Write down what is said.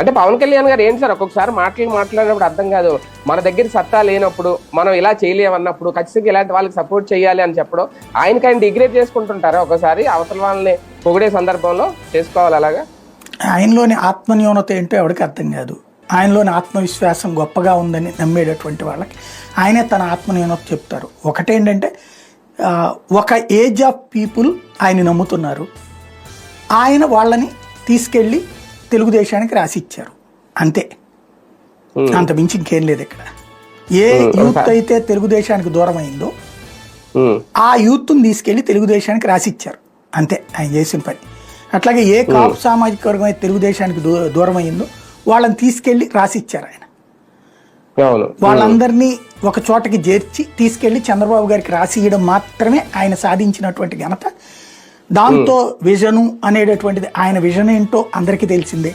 అంటే పవన్ కళ్యాణ్ గారు ఏంటి సార్, ఒక్కొక్కసారి మాట్లాడినప్పుడు అర్థం కాదు, మన దగ్గర సత్తా లేనప్పుడు, మనం ఇలా చేయలేమన్నప్పుడు ఖచ్చితంగా ఇలాంటి వాళ్ళకి సపోర్ట్ చేయాలి అని చెప్పడం, ఆయన డిగ్రేడ్ చేసుకుంటుంటారా ఒకసారి అవతల వాళ్ళని పొగిడే సందర్భంలో చేసుకోవాలి అలాగా? ఆయనలోని ఆత్మన్యూనత ఏంటో ఎవరికి అర్థం కాదు. ఆయనలోని ఆత్మవిశ్వాసం గొప్పగా ఉందని నమ్మేటటువంటి వాళ్ళకి ఆయనే తన ఆత్మన్యూనత చెప్తారు. ఒకటేంటంటే ఒక ఏజ్ ఆఫ్ పీపుల్ ఆయన నమ్ముతున్నారు, ఆయన వాళ్ళని తీసుకెళ్ళి తెలుగుదేశానికి రాసిచ్చారు అంతే, అంత మించి ఇంకేం లేదు ఇక్కడ. ఏ యూత్ అయితే తెలుగుదేశానికి దూరం అయిందో ఆ యూత్ని తీసుకెళ్లి తెలుగుదేశానికి రాసిచ్చారు అంతే ఆయన చేసిన పని. అట్లాగే ఏ కాపు సామాజిక వర్గం అయితే తెలుగుదేశానికి దూరం అయిందో వాళ్ళని తీసుకెళ్లి రాసిచ్చారు ఆయన. వాళ్ళందరినీ ఒక చోటకి చేర్చి తీసుకెళ్లి చంద్రబాబు గారికి రాసియడం మాత్రమే ఆయన సాధించినటువంటి ఘనత. దాంతో విజను అనేటటువంటిది, ఆయన విజన్ ఏంటో అందరికీ తెలిసిందే.